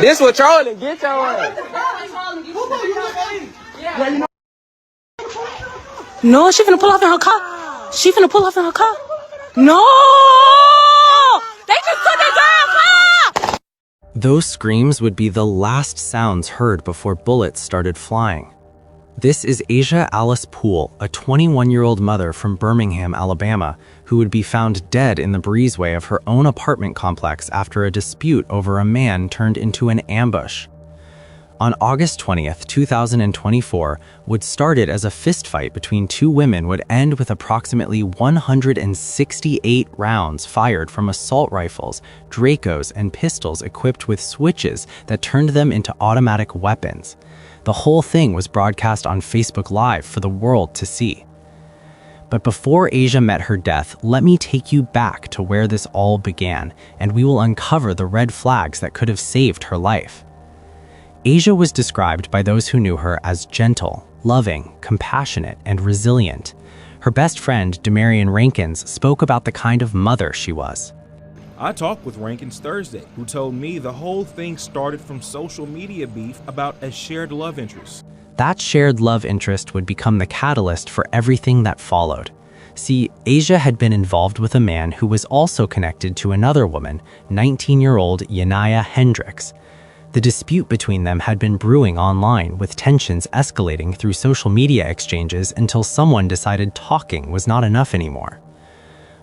This what trolling. Get your ass. No, she finna pull off in her car. She finna pull off in her car. No! They just took the girl car! Those screams would be the last sounds heard before bullets started flying. This is Asia Alice Poole, a 21-year-old mother from Birmingham, Alabama, who would be found dead in the breezeway of her own apartment complex after a dispute over a man turned into an ambush. On August 20th, 2024, what started as a fistfight between two women would end with approximately 168 rounds fired from assault rifles, Dracos, and pistols equipped with switches that turned them into automatic weapons. The whole thing was broadcast on Facebook Live for the world to see. But before Asia met her death, let me take you back to where this all began, and we will uncover the red flags that could have saved her life. Asia was described by those who knew her as gentle, loving, compassionate, and resilient. Her best friend, Demarion Rankins, spoke about the kind of mother she was. I talked with Rankins Thursday, who told me the whole thing started from social media beef about a shared love interest. That shared love interest would become the catalyst for everything that followed. See, Asia had been involved with a man who was also connected to another woman, 19-year-old Yanaya Hendricks. The dispute between them had been brewing online, with tensions escalating through social media exchanges until someone decided talking was not enough anymore.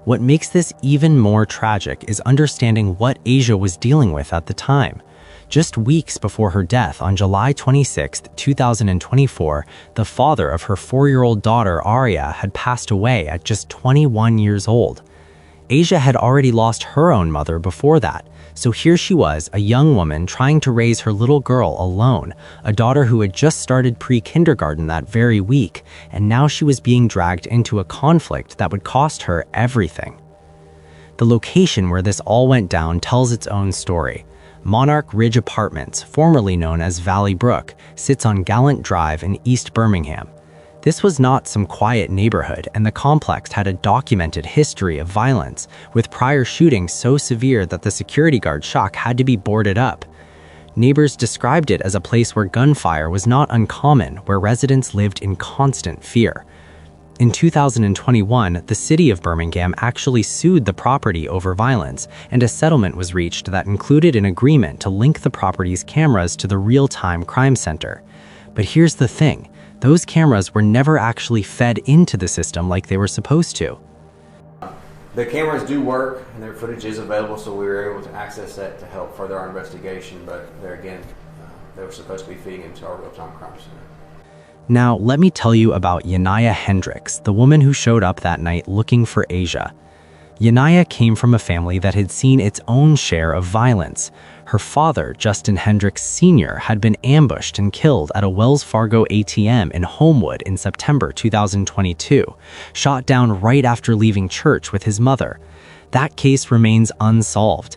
What makes this even more tragic is understanding what Asia was dealing with at the time. Just weeks before her death on July 26, 2024, the father of her 4-year-old daughter, Aria, had passed away at just 21 years old. Asia had already lost her own mother before that, so here she was, a young woman trying to raise her little girl alone, a daughter who had just started pre-kindergarten that very week, and now she was being dragged into a conflict that would cost her everything. The location where this all went down tells its own story. Monarch Ridge Apartments, formerly known as Valley Brook, sits on Gallant Drive in East Birmingham. This was not some quiet neighborhood, and the complex had a documented history of violence, with prior shootings so severe that the security guard shack had to be boarded up. Neighbors described it as a place where gunfire was not uncommon, where residents lived in constant fear. In 2021, the city of Birmingham actually sued the property over violence, and a settlement was reached that included an agreement to link the property's cameras to the real-time crime center. But here's the thing. Those cameras were never actually fed into the system like they were supposed to. The cameras do work, and their footage is available, so we were able to access that to help further our investigation, but there again, they were supposed to be feeding into our real-time crime center. Now, let me tell you about Yanaya Hendricks, the woman who showed up that night looking for Asia. Yanaya came from a family that had seen its own share of violence. Her father, Justin Hendricks Sr., had been ambushed and killed at a Wells Fargo ATM in Homewood in September 2022, shot down right after leaving church with his mother. That case remains unsolved.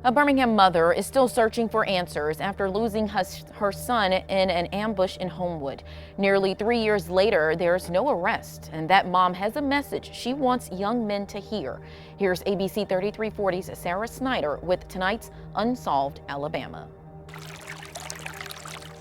A Birmingham mother is still searching for answers after losing her son in an ambush in Homewood. Nearly 3 years later, there's no arrest, and that mom has a message she wants young men to hear. Here's ABC 3340's Sarah Snyder with tonight's Unsolved Alabama.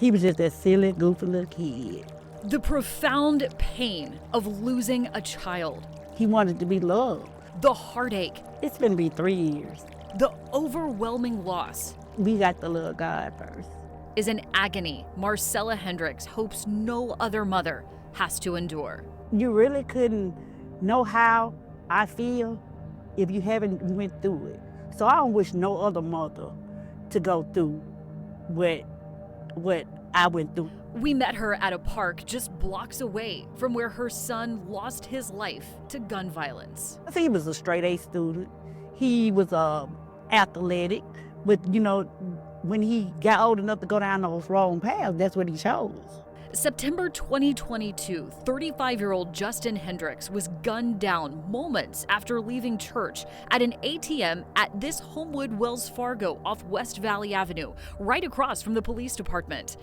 He was just that silly, goofy little kid. The profound pain of losing a child. He wanted to be loved. The heartache. It's been be 3 years. The overwhelming loss. We got the little guy first. Is an agony Marcella Hendricks hopes no other mother has to endure. You really couldn't know how I feel if you haven't went through it. So I don't wish no other mother to go through what I went through. We met her at a park just blocks away from where her son lost his life to gun violence. He was a straight A student. He was athletic, but when he got old enough to go down those wrong paths, that's what he chose. September 2022, 35-year-old Justin Hendricks was gunned down moments after leaving church at an ATM at this Homewood Wells Fargo off West Valley Avenue, right across from the police department.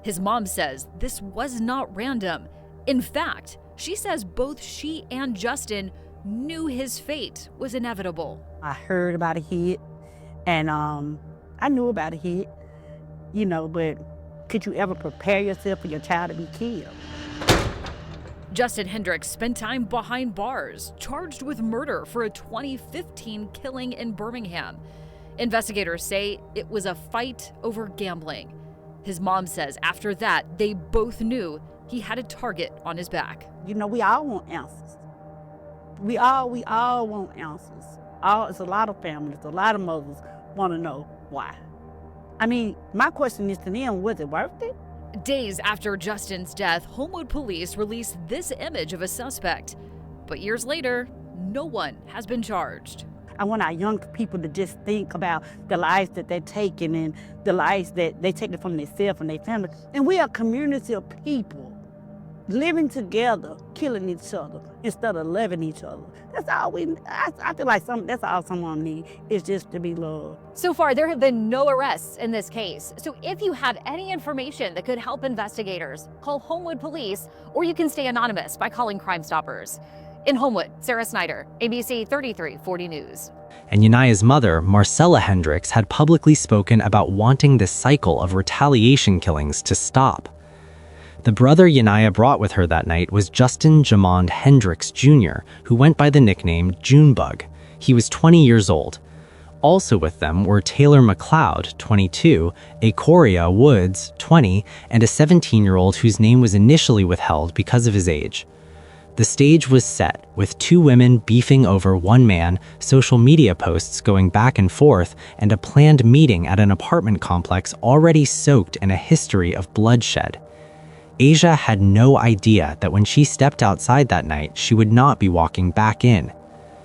His mom says this was not random. In fact, she says both she and Justin knew his fate was inevitable. I heard about a hit And I knew about a hit, you know, but could you ever prepare yourself for your child to be killed? Justin Hendricks spent time behind bars, charged with murder for a 2015 killing in Birmingham. Investigators say it was a fight over gambling. His mom says after that, they both knew he had a target on his back. You know, we all want answers. We all want answers. It's a lot of families, a lot of mothers want to know why. I mean, my question is to them, was it worth it? Days after Justin's death, Homewood police released this image of a suspect. But years later, no one has been charged. I want our young people to just think about the lives that they're taking and the lives that they take from themselves and their family. And we are a community of people living together, killing each other instead of loving each other. That's all I feel like that's all someone needs, is just to be loved. So far, there have been no arrests in this case. So if you have any information that could help investigators, call Homewood Police, or you can stay anonymous by calling Crime Stoppers. In Homewood, Sarah Snyder, ABC 3340 News. And Yanaya's mother, Marcella Hendricks, had publicly spoken about wanting this cycle of retaliation killings to stop. The brother Yanaya brought with her that night was Justin Jamond Hendricks Jr., who went by the nickname Junebug. He was 20 years old. Also with them were Taylor McLeod, 22, Acoria Woods, 20, and a 17-year-old whose name was initially withheld because of his age. The stage was set, with two women beefing over one man, social media posts going back and forth, and a planned meeting at an apartment complex already soaked in a history of bloodshed. Asia had no idea that when she stepped outside that night, she would not be walking back in.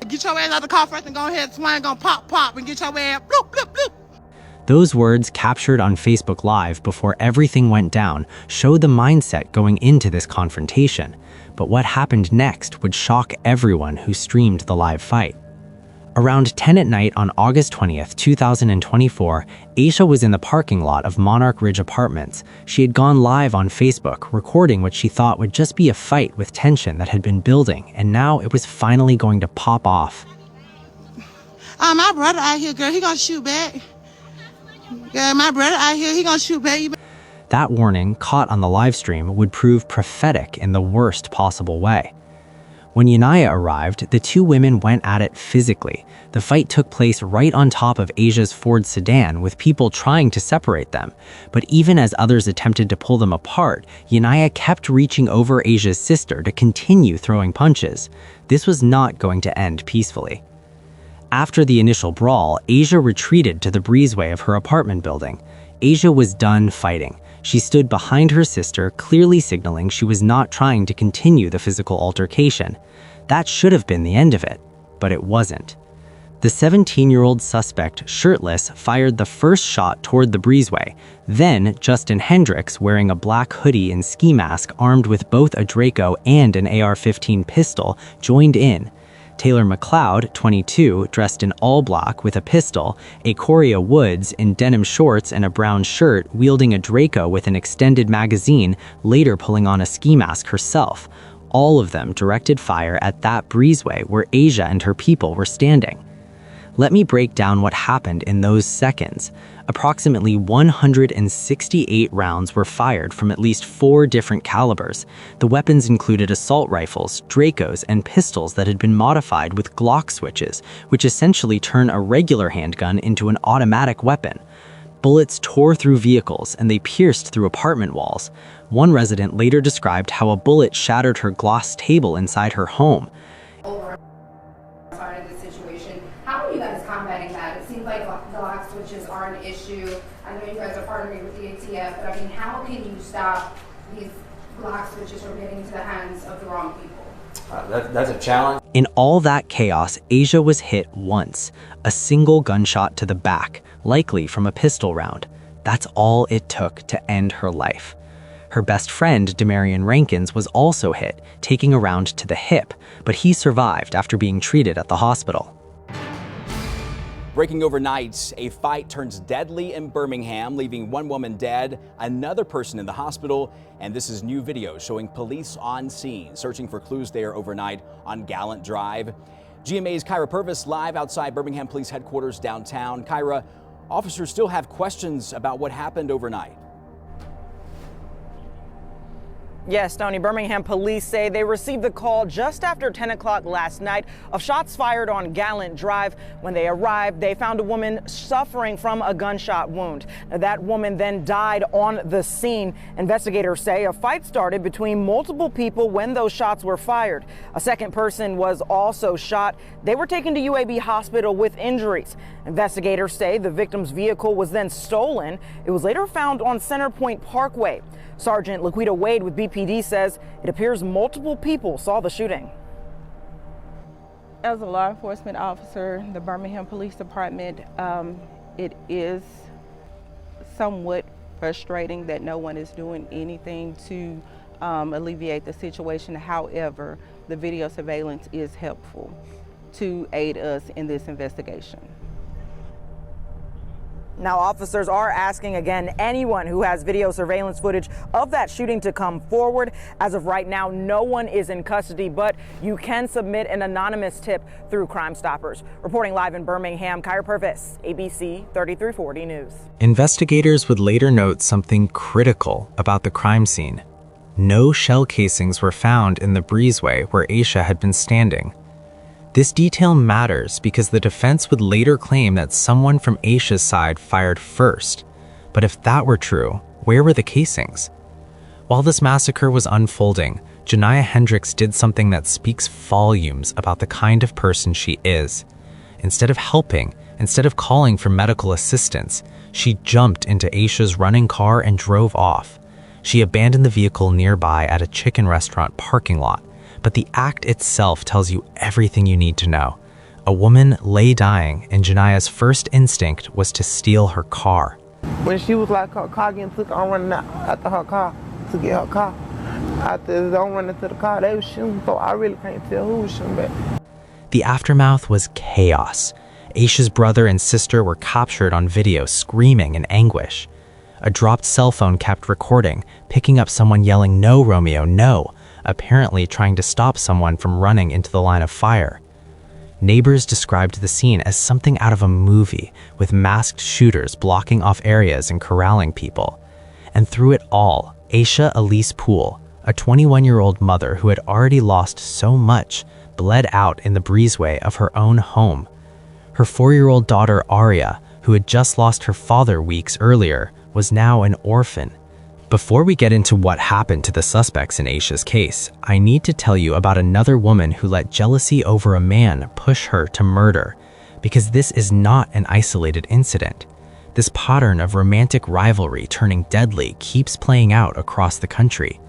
Get your ass out of the car first and go ahead, swing, gonna pop, and get your ass bloop, bloop, bloop. Those words, captured on Facebook Live before everything went down, showed the mindset going into this confrontation. But what happened next would shock everyone who streamed the live fight. Around 10 at night on August 20th, 2024, Aisha was in the parking lot of Monarch Ridge Apartments. She had gone live on Facebook, recording what she thought would just be a fight with tension that had been building, and now it was finally going to pop off. My brother out here, girl, he gonna shoot back. Girl, my brother out here, he gonna shoot back. That warning, caught on the live stream, would prove prophetic in the worst possible way. When Yanaya arrived, the two women went at it physically. The fight took place right on top of Asia's Ford sedan, with people trying to separate them. But even as others attempted to pull them apart, Yanaya kept reaching over Asia's sister to continue throwing punches. This was not going to end peacefully. After the initial brawl, Asia retreated to the breezeway of her apartment building. Asia was done fighting. She stood behind her sister, clearly signaling she was not trying to continue the physical altercation. That should have been the end of it, but it wasn't. The 17-year-old suspect, shirtless, fired the first shot toward the breezeway. Then, Justin Hendricks, wearing a black hoodie and ski mask armed with both a Draco and an AR-15 pistol, joined in. Taylor McLeod, 22, dressed in all black with a pistol, Acoria Woods in denim shorts and a brown shirt, wielding a Draco with an extended magazine, later pulling on a ski mask herself. All of them directed fire at that breezeway where Asia and her people were standing. Let me break down what happened in those seconds. Approximately 168 rounds were fired from at least 4 different calibers. The weapons included assault rifles, Dracos, and pistols that had been modified with Glock switches, which essentially turn a regular handgun into an automatic weapon. Bullets tore through vehicles and they pierced through apartment walls. One resident later described how a bullet shattered her glass table inside her home. How are you guys combating that? It seems like the lock switches are an issue. I know you guys are partnering with the ATF, but I mean, how can you stop these lock switches from getting into the hands of the wrong people? That's a challenge. In all that chaos, Asia was hit once, a single gunshot to the back, likely from a pistol round. That's all it took to end her life. Her best friend, Demarion Rankins, was also hit, taking a round to the hip, but he survived after being treated at the hospital. Breaking overnight, a fight turns deadly in Birmingham, leaving one woman dead, another person in the hospital, and this is new video showing police on scene, searching for clues there overnight on Gallant Drive. GMA's Kyra Purvis live outside Birmingham Police Headquarters downtown. Kyra, officers still have questions about what happened overnight. Yes, Tony, Birmingham police say they received the call just after 10 o'clock last night of shots fired on Gallant Drive. When they arrived, they found a woman suffering from a gunshot wound. That woman then died on the scene. Investigators say a fight started between multiple people when those shots were fired. A second person was also shot. They were taken to UAB hospital with injuries. Investigators say the victim's vehicle was then stolen. It was later found on Centerpoint Parkway. Sergeant Laquita Wade with BPD says it appears multiple people saw the shooting. As a law enforcement officer, the Birmingham Police Department, it is somewhat frustrating that no one is doing anything to alleviate the situation. However, the video surveillance is helpful to aid us in this investigation. Now, officers are asking again anyone who has video surveillance footage of that shooting to come forward. As of right now, no one is in custody, but you can submit an anonymous tip through Crime Stoppers. Reporting live in Birmingham, Kyra Purvis, ABC 3340 News. Investigators would later note something critical about the crime scene. No shell casings were found in the breezeway where Aisha had been standing. This detail matters because the defense would later claim that someone from Aisha's side fired first. But if that were true, where were the casings? While this massacre was unfolding, Janiyah Hendricks did something that speaks volumes about the kind of person she is. Instead of helping, instead of calling for medical assistance, she jumped into Aisha's running car and drove off. She abandoned the vehicle nearby at a chicken restaurant parking lot. But the act itself tells you everything you need to know. A woman lay dying, and Janiyah's first instinct was to steal her car. When she was like, her car getting took, I'm running out after her car to get her car. After I'm running to the car, they were shooting, so I really can't tell who was shooting back. The aftermath was chaos. Aisha's brother and sister were captured on video screaming in anguish. A dropped cell phone kept recording, picking up someone yelling, "No, Romeo, no," apparently trying to stop someone from running into the line of fire. Neighbors described the scene as something out of a movie, with masked shooters blocking off areas and corralling people. And through it all, Aisha Elise Poole, a 21-year-old mother who had already lost so much, bled out in the breezeway of her own home. Her 4-year-old daughter Aria, who had just lost her father weeks earlier, was now an orphan. Before we get into what happened to the suspects in Aisha's case, I need to tell you about another woman who let jealousy over a man push her to murder, because this is not an isolated incident. This pattern of romantic rivalry turning deadly keeps playing out across the country.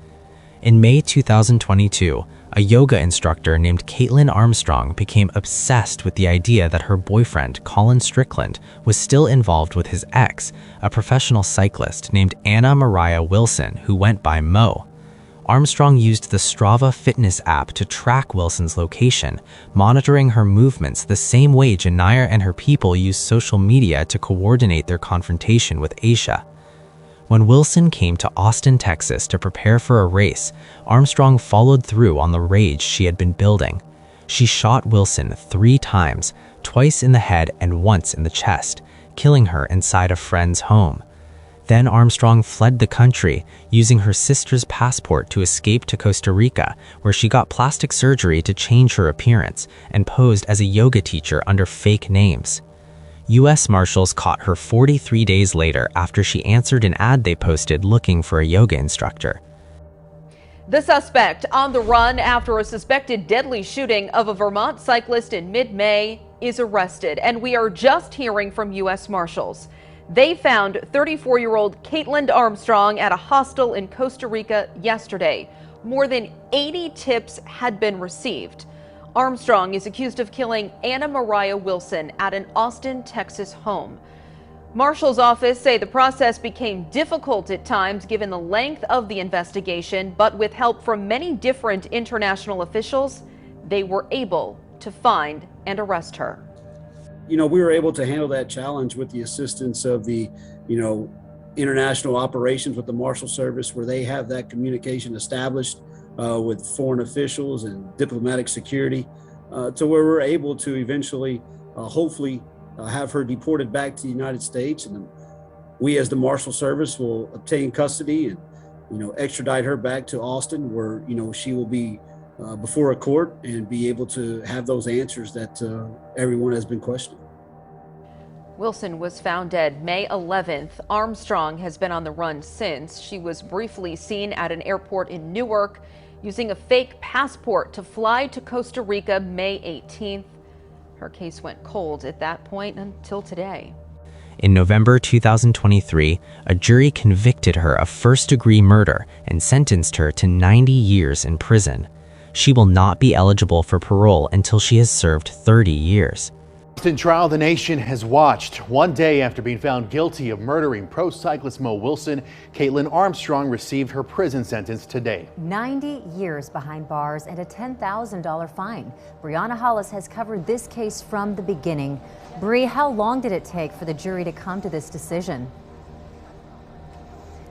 In May 2022, a yoga instructor named Caitlin Armstrong became obsessed with the idea that her boyfriend, Colin Strickland, was still involved with his ex, a professional cyclist named Anna Mariah Wilson, who went by Mo. Armstrong used the Strava fitness app to track Wilson's location, monitoring her movements the same way Janiyah and her people used social media to coordinate their confrontation with Aisha. When Wilson came to Austin, Texas to prepare for a race, Armstrong followed through on the rage she had been building. She shot Wilson 3 times, twice in the head and once in the chest, killing her inside a friend's home. Then Armstrong fled the country, using her sister's passport to escape to Costa Rica, where she got plastic surgery to change her appearance and posed as a yoga teacher under fake names. U.S. Marshals caught her 43 days later after she answered an ad they posted looking for a yoga instructor. The suspect on the run after a suspected deadly shooting of a Vermont cyclist in mid-May is arrested, and we are just hearing from U.S. Marshals. They found 34-year-old Caitlin Armstrong at a hostel in Costa Rica yesterday. More than 80 tips had been received. Armstrong is accused of killing Anna Mariah Wilson at an Austin, Texas home. Marshals' office say the process became difficult at times given the length of the investigation, but with help from many different international officials, they were able to find and arrest her. We were able to handle that challenge with the assistance of the, international operations with the Marshal Service, where they have that communication established with foreign officials and diplomatic security. to where we're able to eventually, hopefully, have her deported back to the United States, and we as the Marshal Service will obtain custody and, extradite her back to Austin, where, she will be before a court and be able to have those answers that everyone has been questioning. Wilson was found dead May 11th. Armstrong has been on the run since. She was briefly seen at an airport in Newark using a fake passport to fly to Costa Rica May 18th. Her case went cold at that point until today. In November 2023, a jury convicted her of first-degree murder and sentenced her to 90 years in prison. She will not be eligible for parole until she has served 30 years. In trial, the nation has watched. One day after being found guilty of murdering pro cyclist Mo Wilson, Caitlin Armstrong received her prison sentence today. 90 years behind bars and a $10,000 fine. Brianna Hollis has covered this case from the beginning. Bree, how long did it take for the jury to come to this decision?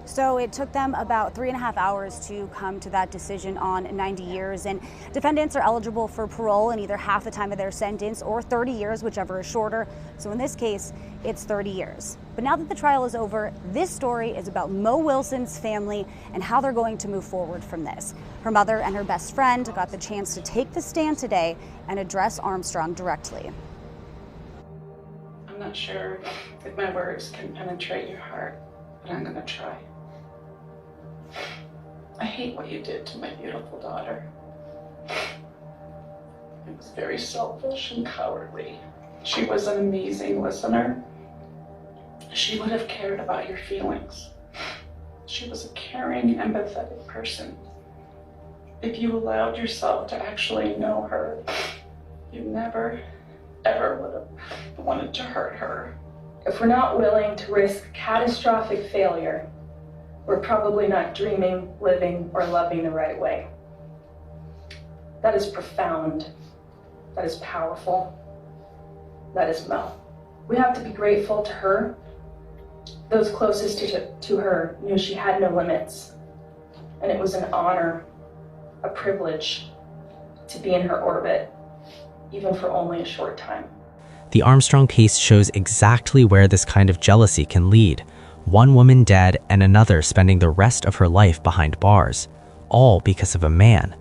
So it took them about 3.5 hours to come to that decision on 90 years. And defendants are eligible for parole in either half the time of their sentence or 30 years, whichever is shorter. So in this case, it's 30 years. But now that the trial is over, this story is about Mo Wilson's family and how they're going to move forward from this. Her mother and her best friend got the chance to take the stand today and address Armstrong directly. I'm not sure if my words can penetrate your heart, but I'm gonna try. I hate what you did to my beautiful daughter. It was very selfish and cowardly. She was an amazing listener. She would have cared about your feelings. She was a caring, empathetic person. If you allowed yourself to actually know her, you never, ever would have wanted to hurt her. If we're not willing to risk catastrophic failure, we're probably not dreaming, living, or loving the right way. That is profound. That is powerful. That is Mo. We have to be grateful to her. Those closest to her knew she had no limits, and it was an honor, a privilege to be in her orbit, even for only a short time. The Armstrong case shows exactly where this kind of jealousy can lead. One woman dead and another spending the rest of her life behind bars, all because of a man.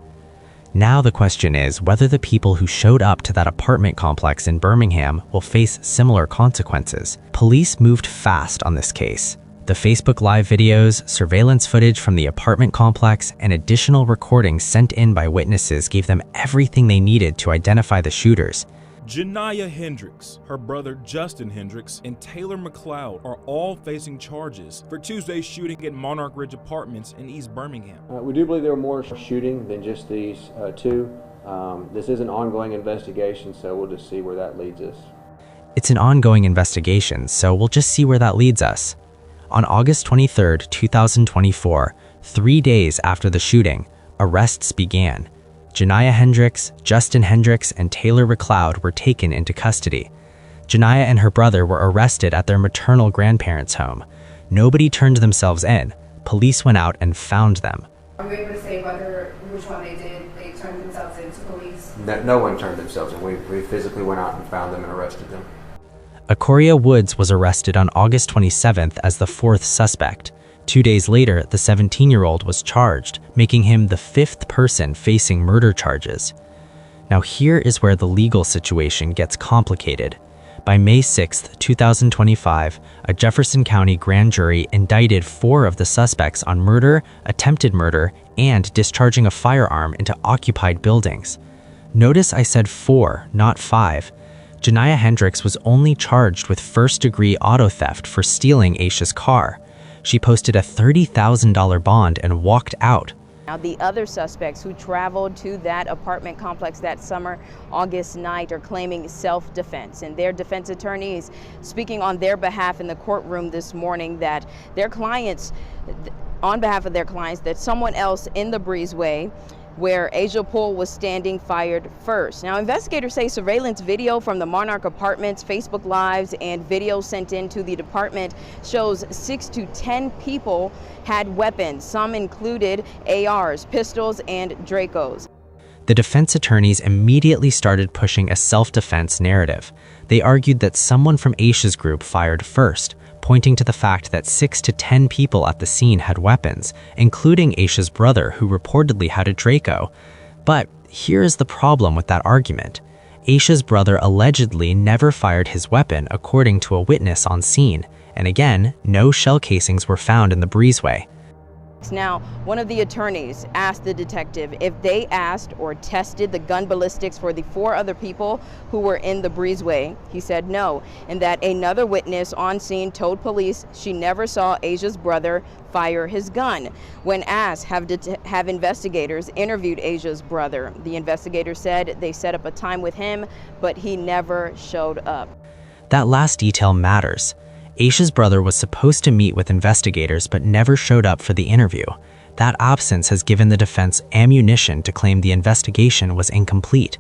Now the question is whether the people who showed up to that apartment complex in Birmingham will face similar consequences. Police moved fast on this case. The Facebook Live videos, surveillance footage from the apartment complex, and additional recordings sent in by witnesses gave them everything they needed to identify the shooters. Janiyah Hendricks, her brother Justin Hendricks, and Taylor McLeod are all facing charges for Tuesday's shooting at Monarch Ridge Apartments in East Birmingham. We do believe there were more shooting than just these two. This is an ongoing investigation, so we'll just see where that leads us. It's an ongoing investigation, so we'll just see where that leads us. On August 23, 2024, 3 days after the shooting, arrests began. Janiyah Hendricks, Justin Hendricks, and Taylor McLeod were taken into custody. Janiyah and her brother were arrested at their maternal grandparents' home. Nobody turned themselves in. Police went out and found them. Are you able to say which one they did? They turned themselves in to police? No one turned themselves in. We physically went out and found them and arrested them. Aquaria Woods was arrested on August 27th as the fourth suspect. 2 days later, the 17-year-old was charged, making him the fifth person facing murder charges. Now here is where the legal situation gets complicated. By May 6, 2025, a Jefferson County grand jury indicted 4 of the suspects on murder, attempted murder, and discharging a firearm into occupied buildings. Notice I said 4, not 5. Janiyah Hendricks was only charged with first-degree auto theft for stealing Aisha's car. She posted a $30,000 bond and walked out. Now, the other suspects who traveled to that apartment complex that summer, August night, are claiming self-defense. And their defense attorneys speaking on their behalf in the courtroom this morning that their clients, on behalf of their clients, that someone else in the breezeway where Asia Poole was standing fired first. Now, investigators say surveillance video from the Monarch Apartments, Facebook Lives, and video sent into the department shows 6 to 10 people had weapons. Some included ARs, pistols, and Dracos. The defense attorneys immediately started pushing a self-defense narrative. They argued that someone from Aisha's group fired first, pointing to the fact that 6 to 10 people at the scene had weapons, including Aisha's brother, who reportedly had a Draco. But here is the problem with that argument. Aisha's brother allegedly never fired his weapon, according to a witness on scene, and again, no shell casings were found in the breezeway. Now, one of the attorneys asked the detective if they asked or tested the gun ballistics for the 4 other people who were in the breezeway. He said no, and that another witness on scene told police she never saw Asia's brother fire his gun. When asked, have investigators interviewed Asia's brother, the investigator said they set up a time with him, but he never showed up. That last detail matters. Aisha's brother was supposed to meet with investigators but never showed up for the interview. That absence has given the defense ammunition to claim the investigation was incomplete.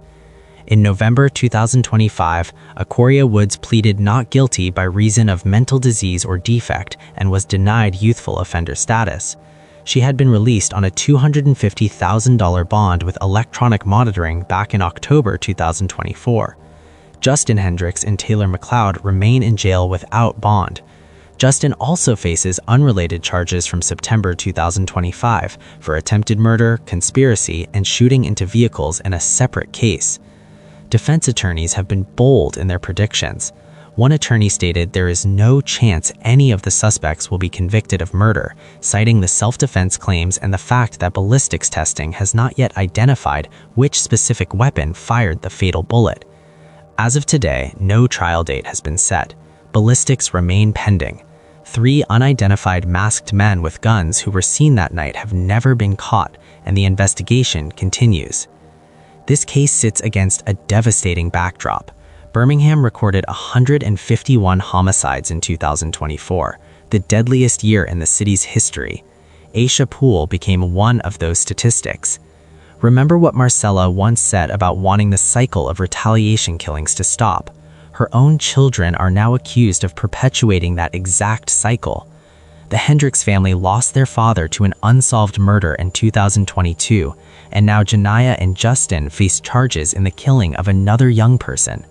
In November 2025, Aquaria Woods pleaded not guilty by reason of mental disease or defect and was denied youthful offender status. She had been released on a $250,000 bond with electronic monitoring back in October 2024. Justin Hendricks and Taylor McLeod remain in jail without bond. Justin also faces unrelated charges from September 2025 for attempted murder, conspiracy, and shooting into vehicles in a separate case. Defense attorneys have been bold in their predictions. One attorney stated there is no chance any of the suspects will be convicted of murder, citing the self-defense claims and the fact that ballistics testing has not yet identified which specific weapon fired the fatal bullet. As of today, no trial date has been set. Ballistics remain pending. 3 unidentified masked men with guns who were seen that night have never been caught, and the investigation continues. This case sits against a devastating backdrop. Birmingham recorded 151 homicides in 2024, the deadliest year in the city's history. Aisha Poole became one of those statistics. Remember what Marcella once said about wanting the cycle of retaliation killings to stop. Her own children are now accused of perpetuating that exact cycle. The Hendricks family lost their father to an unsolved murder in 2022, and now Janiyah and Justin face charges in the killing of another young person.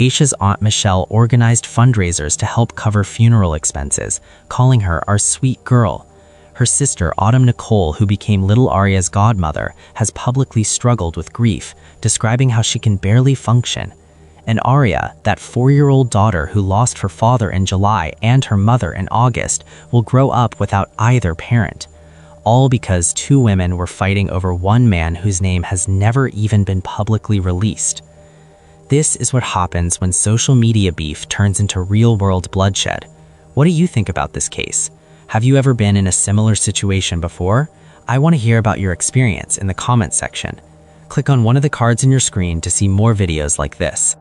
Aisha's aunt Michelle organized fundraisers to help cover funeral expenses, calling her our sweet girl. Her sister, Autumn Nicole, who became little Aria's godmother, has publicly struggled with grief, describing how she can barely function. And Aria, that 4-year-old daughter who lost her father in July and her mother in August, will grow up without either parent. All because 2 women were fighting over one man whose name has never even been publicly released. This is what happens when social media beef turns into real-world bloodshed. What do you think about this case? Have you ever been in a similar situation before? I want to hear about your experience in the comments section. Click on one of the cards on your screen to see more videos like this.